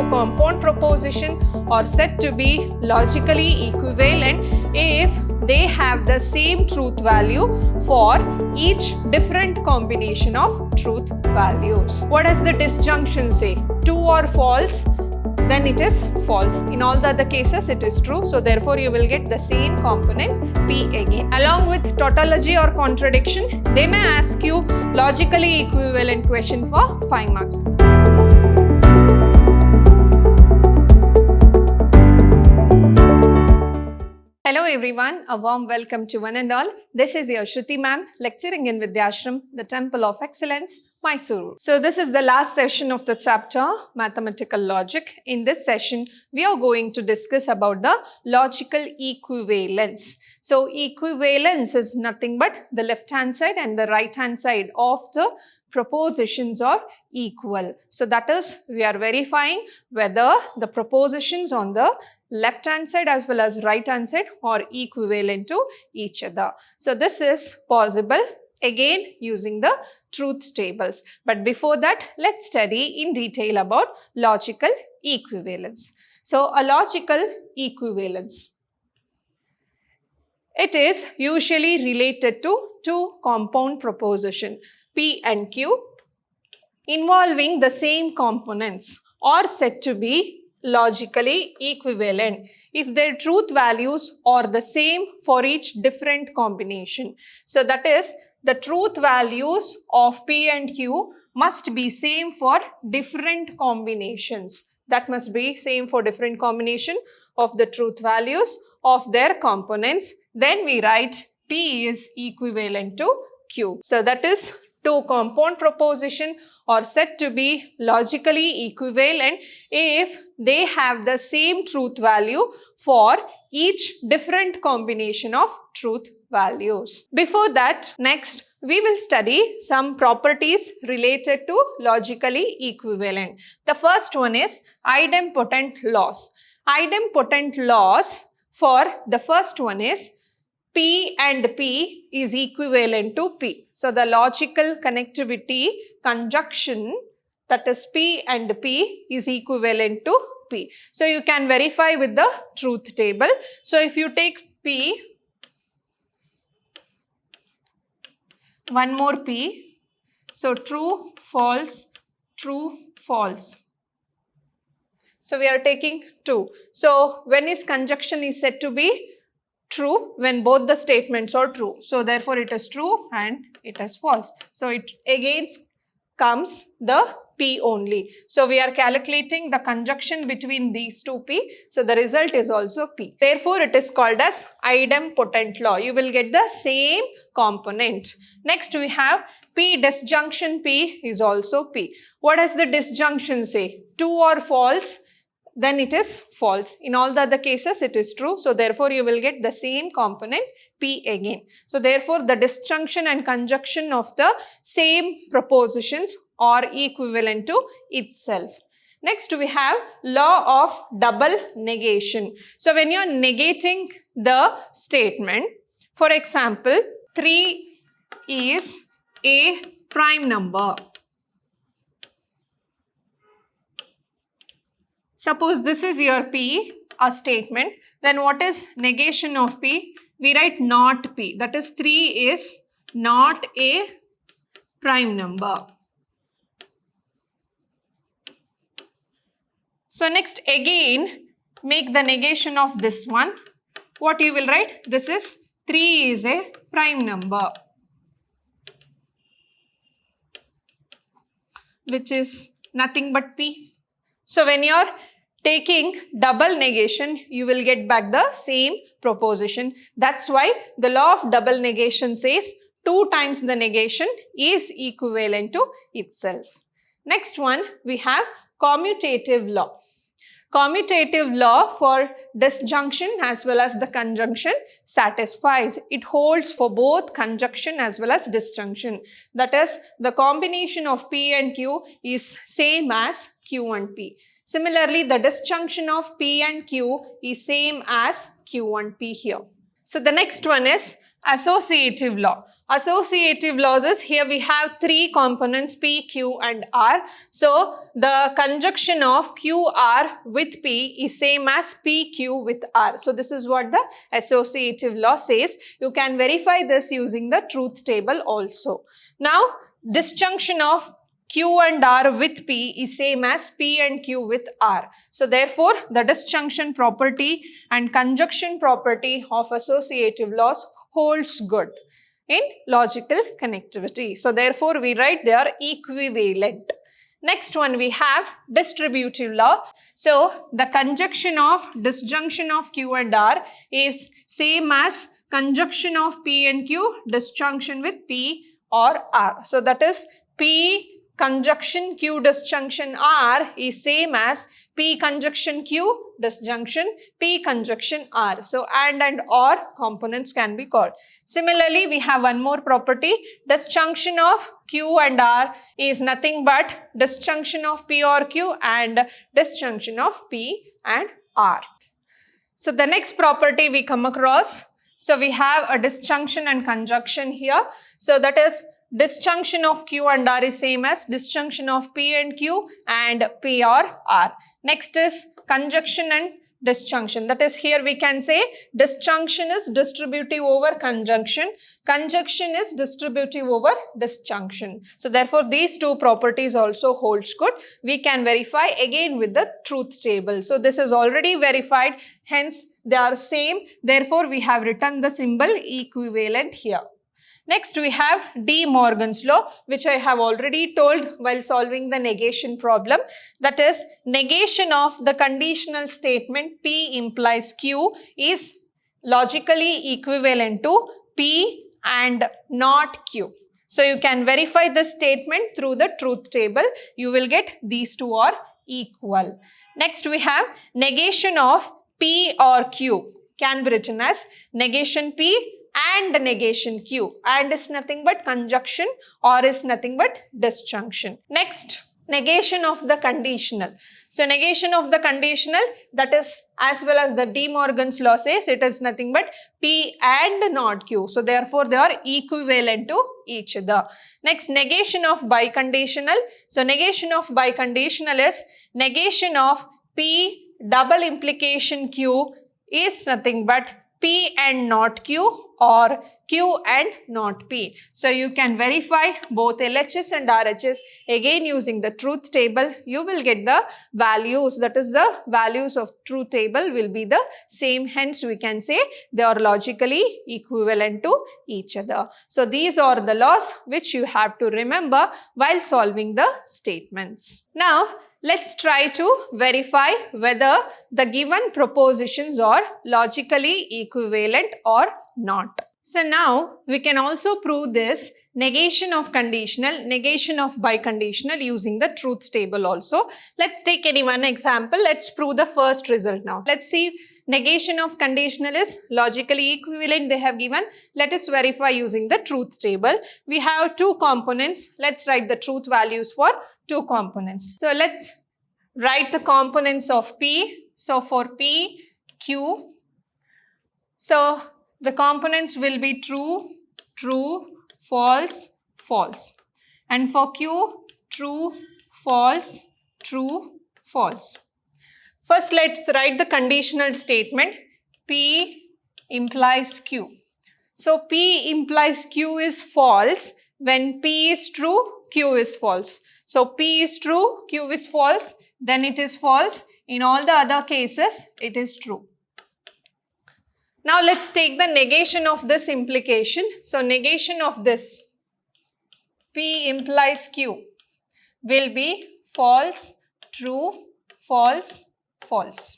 two compound proposition are said to be logically equivalent if they have the same truth value for each different combination of truth values. What does the disjunction say? True or false? Then it is false. In all the other cases it is true. So therefore you will get the same component P again. Along with tautology or contradiction, they may ask you logically equivalent question for 5 marks. Hello everyone, a warm welcome to one and all. This is your Shruti ma'am lecturing in Vidhyaashram, the Temple of Excellence, Mysuru. So this is the last session of the chapter Mathematical Logic. In this session, we are going to discuss about the logical equivalence. So equivalence is nothing but the left hand side and the right hand side of the propositions are equal. So that is, we are verifying whether the propositions on the left hand side as well as right hand side are equivalent to each other. So this is possible again using the truth tables. But before that, let's study in detail about logical equivalence. So a logical equivalence, it is usually related to two compound proposition P and Q involving the same components are said to be logically equivalent if their truth values are the same for each different combination. So that is, the truth values of P and Q must be same for different combinations. That must be same for different combination of the truth values of their components. Then we write P is equivalent to Q. So that is, two compound proposition are said to be logically equivalent if they have the same truth value for each different combination of truth values. Before that, next we will study some properties related to logically equivalent. The first one is idempotent laws. Idempotent laws for the first one is P and P is equivalent to P. So the logical connectivity conjunction, that is P and P, is equivalent to P. So you can verify with the truth table. So if you take P, one more P, so true, false, true, false. So we are taking 2. So when is conjunction is said to be true? When both the statements are true. So therefore it is true and it is false. So it again comes the P only. So we are calculating the conjunction between these two P. So the result is also P. Therefore it is called as idempotent law. You will get the same component. Next we have P disjunction P is also P. What does the disjunction say? True or false? Then it is false. In all the other cases it is true. So therefore you will get the same component P again. So therefore the disjunction and conjunction of the same propositions are equivalent to itself. Next we have law of double negation. So when you are negating the statement, for example, 3 is a prime number. Suppose this is your P, a statement, then what is negation of P? We write not P, that is 3 is not a prime number. So next again make the negation of this one. What you will write? This is 3 is a prime number, which is nothing but P. So when you are taking double negation, you will get back the same proposition. That's why the law of double negation says 2 times the negation is equivalent to itself. Next one, we have commutative law. Commutative law for disjunction as well as the conjunction satisfies. It holds for both conjunction as well as disjunction. That is, the combination of P and Q is same as Q and P. Similarly, the disjunction of P and Q is same as Q and P here. So the next one is associative law. Associative laws is, here we have three components P, Q and R. So the conjunction of QR with P is same as PQ with R. So this is what the associative law says. You can verify this using the truth table also. Now disjunction of Q and R with P is same as P and Q with R. So therefore the disjunction property and conjunction property of associative laws holds good in logical connectivity. So therefore we write they are equivalent. Next one we have distributive law. So the conjunction of disjunction of Q and R is same as conjunction of P and Q disjunction with P or R. So that is P conjunction Q disjunction R is same as P conjunction Q disjunction P conjunction R. So and or components can be called. Similarly, we have one more property. Disjunction of Q and R is nothing but disjunction of P or Q and disjunction of P and R. So the next property we come across. So we have a disjunction and conjunction here. So that is disjunction of Q and R is same as disjunction of P and Q and P or R. Next is conjunction and disjunction. That is, here we can say disjunction is distributive over conjunction. Conjunction is distributive over disjunction. So therefore these two properties also holds good. We can verify again with the truth table. So this is already verified. Hence they are same. Therefore we have written the symbol equivalent here. Next we have De Morgan's law, which I have already told while solving the negation problem. That is, negation of the conditional statement P implies Q is logically equivalent to P and not Q. So you can verify this statement through the truth table. You will get these two are equal. Next we have negation of P or Q can be written as negation P and negation Q, and is nothing but conjunction or is nothing but disjunction. Next, negation of the conditional. So negation of the conditional, that is as well as the De Morgan's law says, it is nothing but P and not Q. So therefore they are equivalent to each other. Next, negation of biconditional. So negation of biconditional is negation of P double implication Q is nothing but P and not Q or Q and not P. So you can verify both LHS and RHS again using the truth table. You will get the values, that is the values of truth table will be the same. Hence we can say they are logically equivalent to each other. So these are the laws which you have to remember while solving the statements. Now let's try to verify whether the given propositions are logically equivalent or not. So now we can also prove this negation of conditional, negation of biconditional using the truth table also. Let's take any one example. Let's prove the first result now. Let's see, negation of conditional is logically equivalent they have given. Let us verify using the truth table. We have two components. Let's write the truth values for two components. So let's write the components of P. So for P, Q. So the components will be true, true, false, false. And for Q, true, false, true, false. First, let's write the conditional statement. P implies Q. So P implies Q is false when P is true, Q is false. So P is true, Q is false, then it is false. In all the other cases, it is true. Now let's take the negation of this implication. So negation of this P implies Q will be false, true, false, false.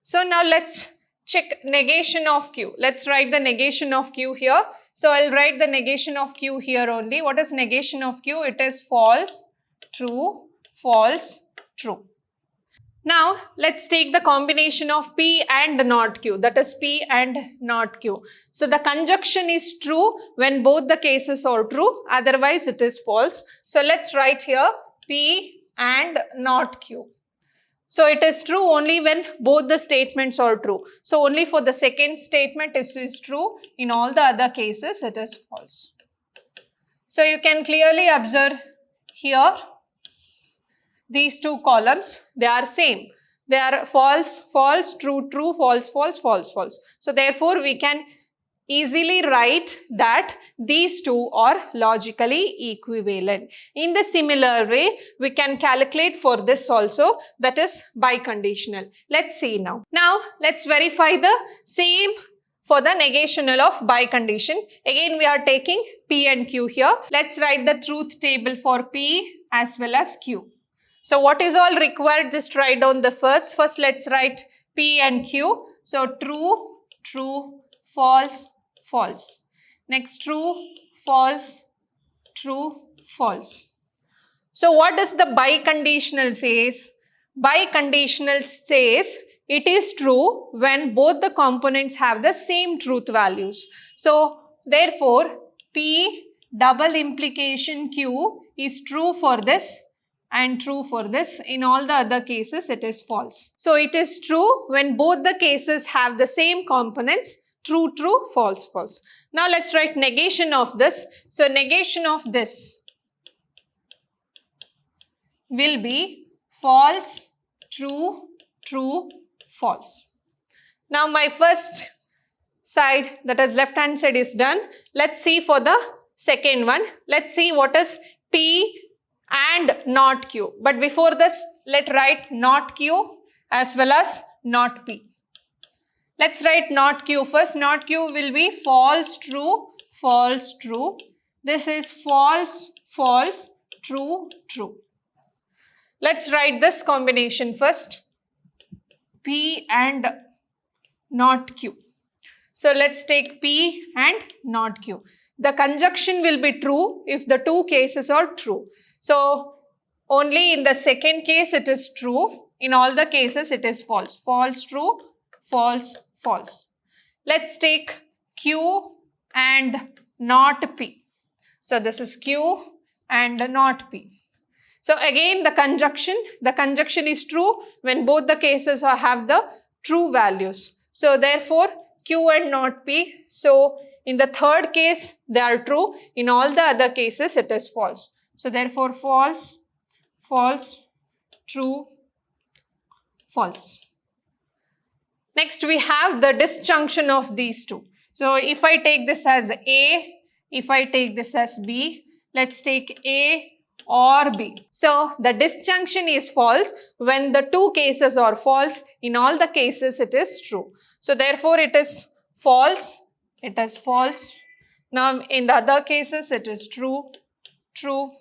So now let's check negation of Q. Let's write the negation of Q here. So I'll write the negation of Q here only. What is negation of Q? It is false, true, false, true. Now, let's take the combination of P and not Q, that is P and not Q. So, the conjunction is true when both the cases are true, otherwise it is false. So, let's write here P and not Q. So it is true only when both the statements are true. So only for the second statement it is true. In all the other cases it is false. So you can clearly observe here these two columns, they are same. They are false, false, true, true, false, false, false, false. So therefore we can easily write that these two are logically equivalent. In the similar way, we can calculate for this also, that is biconditional. Let's see now. Now, let's verify the same for the negational of bicondition. Again, we are taking P and Q here. Let's write the truth table for P as well as Q. So, what is all required? Just write down the first. First, let's write P and Q. So, true, true, false, false. Next, true, false, true, false. So, what does the biconditional says? Biconditional says it is true when both the components have the same truth values. So, therefore, P double implication Q is true for this and true for this. In all the other cases, it is false. So, it is true when both the cases have the same components. True, true, false, false. Now, let's write negation of this. So, negation of this will be false, true, true, false. Now, my first side, that is left hand side, is done. Let's see for the second one. Let's see what is P and not Q. But before this, let's write not Q as well as not P. Let's write not Q first. Not Q will be false, true, false, true. This is false, false, true, true. Let's write this combination first. P and not Q. So let's take P and not Q. The conjunction will be true if the two cases are true. So only in the second case it is true. In all the cases it is false. False, true, false, false. Let's take Q and not P. So this is Q and not P. So again the conjunction is true when both the cases have the true values. So therefore Q and not P. So in the third case they are true. In all the other cases it is false. So therefore false, false, true, false. Next we have the disjunction of these two. So if I take this as A, if I take this as B, let's take A or B. So the disjunction is false when the two cases are false. In all the cases it is true. So therefore it is false, it is false. Now in the other cases it is true, true,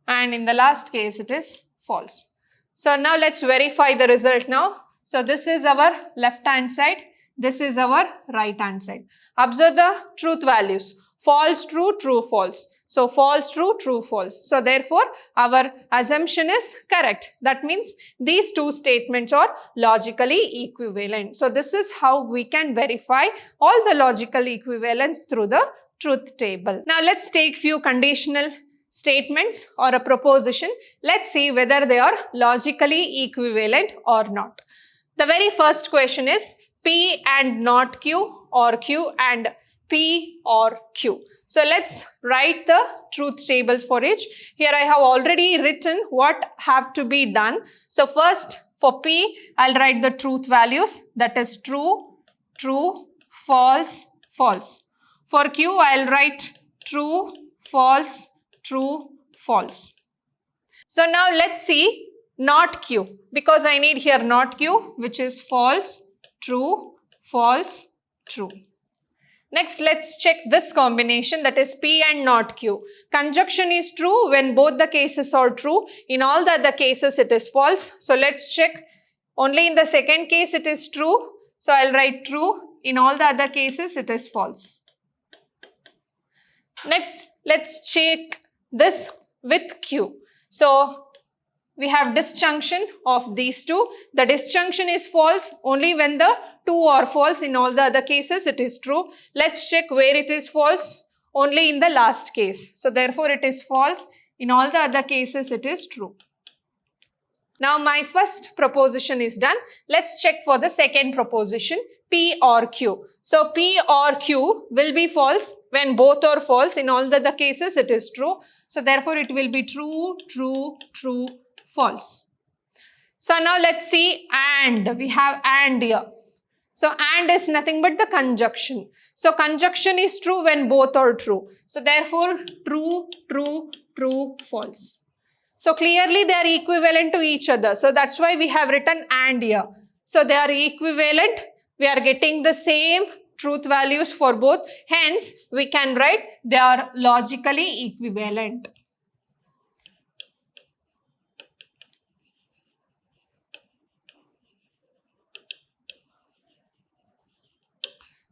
and in the last case it is false. So now let's verify the result now. So this is our left hand side, this is our right hand side. Observe the truth values. False, true, true, false. So false, true, true, false. So therefore our assumption is correct. That means these two statements are logically equivalent. So this is how we can verify all the logical equivalence through the truth table. Now let's take few conditional statements or a proposition. Let's see whether they are logically equivalent or not. The very first question is P and not Q or Q and P or Q. So let's write the truth tables for each. Here I have already written what have to be done. So first for P, I'll write the truth values, that is true, true, false, false. For Q, I'll write true, false, true, false. So now let's see not Q, because I need here not Q, which is false, true, false, true. Next, let's check this combination, that is P and not Q. Conjunction is true when both the cases are true. In all the other cases, it is false. So let's check. Only in the second case, it is true. So I'll write true. In all the other cases, it is false. Next, let's check this with Q. So we have disjunction of these two. The disjunction is false only when the two are false. In all the other cases, it is true. Let's check where it is false. Only in the last case. So therefore, it is false. In all the other cases, it is true. Now my first proposition is done. Let's check for the second proposition, P or Q. So P or Q will be false when both are false. In all the other cases it is true. So therefore it will be true, true, true, false. So now let's see and. We have and here. So and is nothing but the conjunction. So conjunction is true when both are true. So therefore true, true, true, false. So clearly they are equivalent to each other. So that's why we have written and here. So they are equivalent. We are getting the same truth values for both. Hence we can write they are logically equivalent.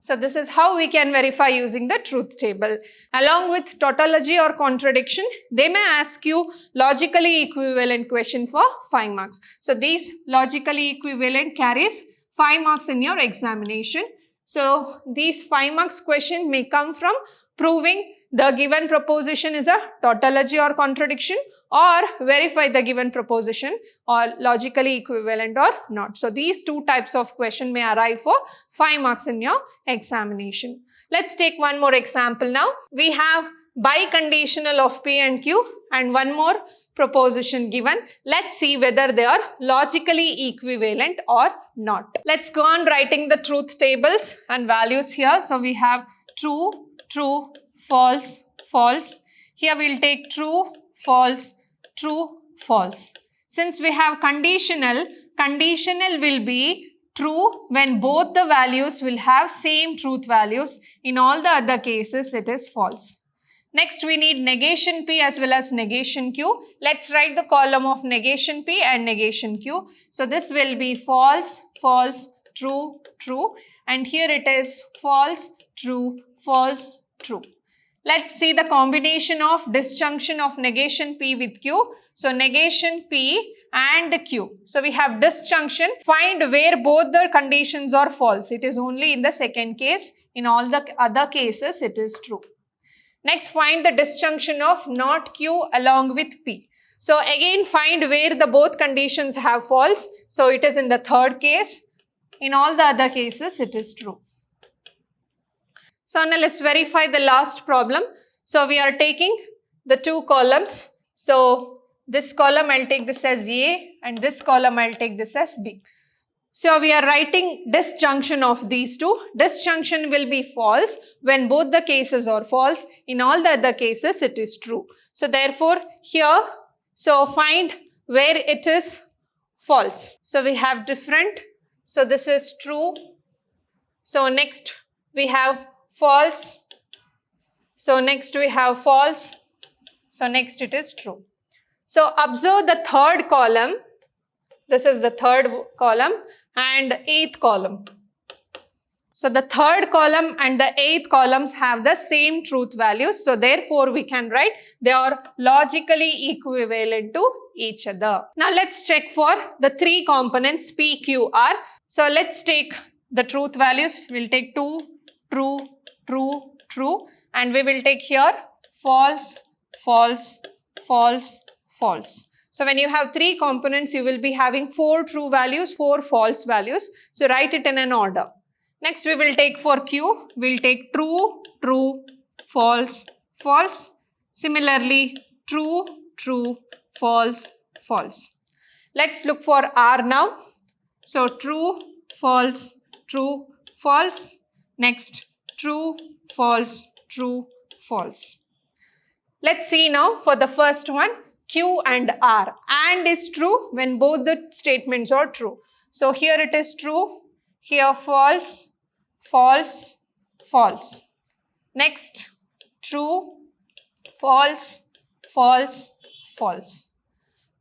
So this is how we can verify using the truth table. Along with tautology or contradiction, they may ask you logically equivalent question for 5 marks. So these logically equivalent carries 5 marks in your examination. So these 5 marks question may come from proving the given proposition is a tautology or contradiction, or verify the given proposition or logically equivalent or not. So these two types of question may arrive for 5 marks in your examination. Let's take one more example now. We have biconditional of P and Q and one more proposition given. Let's see whether they are logically equivalent or not. Let's go on writing the truth tables and values here. So we have true, true, false, false. Here we'll take true, false, true, false. Since we have conditional, conditional will be true when both the values will have same truth values. In all the other cases, it is false. Next, we need negation P as well as negation Q. Let's write the column of negation P and negation Q. So this will be false, false, true, true. And here it is false, true, false, true. Let's see the combination of disjunction of negation P with Q. So negation P and Q. So we have disjunction. Find where both the conditions are false. It is only in the second case. In all the other cases, it is true. Next, find the disjunction of not Q along with P. So again, find where the both conditions have false. So it is in the third case. In all the other cases, it is true. So now let's verify the last problem. So we are taking the two columns. So this column I'll take this as A and this column I'll take this as B. So we are writing disjunction of these two. Disjunction will be false when both the cases are false. In all the other cases, it is true. So therefore, here, so find where it is false. So we have different. So this is true. So next we have false. So next we have false. So next it is true. So observe the third column. This is the third column and eighth column. So the third column and the eighth columns have the same truth values. So therefore we can write they are logically equivalent to each other. Now let's check for the three components P, Q, R. So let's take the truth values. We'll take 2, true, true, true, and we will take here false, false, false, false. So when you have three components, you will be having 4 true values, 4 false values. So write it in an order. Next we will take for Q, we'll take true, true, false, false. Similarly, true, true, false, false. Let's look for R now. So true, false, true, false. Next, true, false, true, false. Let's see now for the first one, Q and R. And is true when both the statements are true. So here it is true, here false, false, false. Next, true, false, false, false.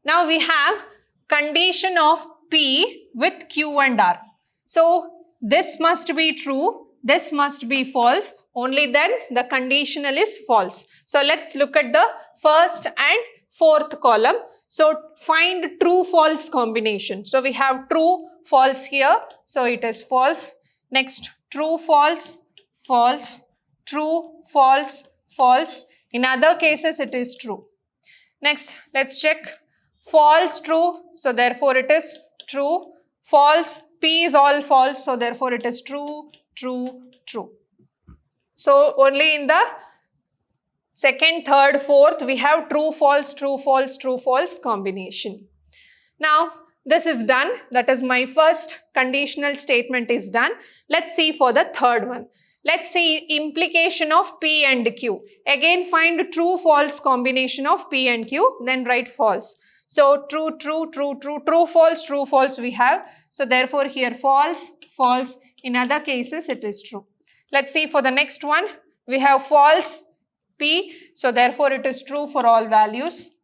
Now we have condition of P with Q and R. So this must be true, this must be false, only then the conditional is false. So let's look at the first and fourth column. So find true false combination. So we have true false here, so it is false. Next, true false, false, true false, false. In other cases it is true. Next, let's check false, true, so therefore it is true, false, P is all false, so therefore it is true, true, true. So only in the second, third, fourth, we have true, false, true, false, true, false combination. Now, this is done. That is my first conditional statement is done. Let's see for the third one. Let's see implication of P and Q. Again, find true, false combination of P and Q, then write false. So, true, true, true, true, true, false we have. So, therefore, here false, false. In other cases, it is true. Let's see for the next one. We have false, P. So, therefore, it is true for all values.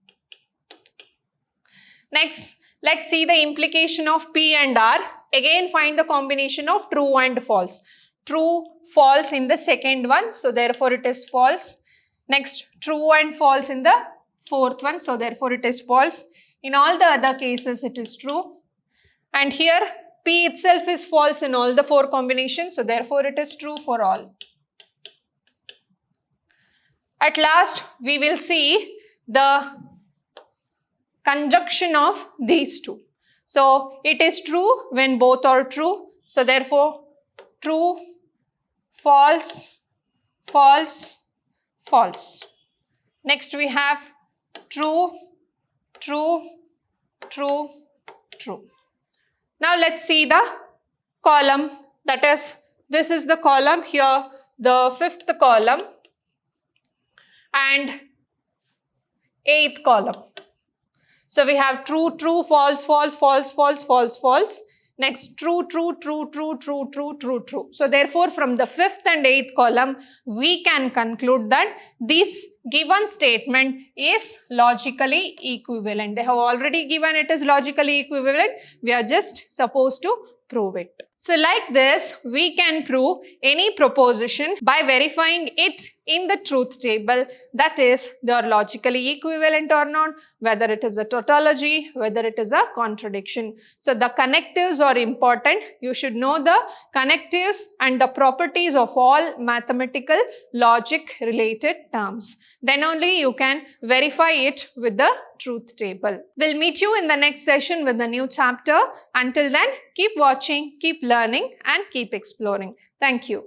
Next, let's see the implication of P and R. Again, find the combination of true and false. True, false in the second one. So, therefore, it is false. Next, true and false in the fourth one. So, therefore, it is false. In all the other cases, it is true. And here, P itself is false in all the four combinations. So, therefore, it is true for all. At last, we will see the conjunction of these two. So, it is true when both are true. So, therefore, true, false, false, false. Next, we have true, true, true, true. Now, let's see the column. That is, this is the column here, the fifth column and eighth column. So, we have true, true, false, false, false, false, false, false. Next, true, true, true, true, true, true, true, true. So, therefore, from the fifth and eighth column, we can conclude that this given statement is logically equivalent. They have already given it as logically equivalent. We are just supposed to prove it. So, like this, we can prove any proposition by verifying it in the truth table, that is, they are logically equivalent or not, whether it is a tautology, whether it is a contradiction. So, the connectives are important. You should know the connectives and the properties of all mathematical logic related terms. Then only you can verify it with the truth table. We'll meet you in the next session with the new chapter. Until then, keep watching, keep learning and keep exploring. Thank you.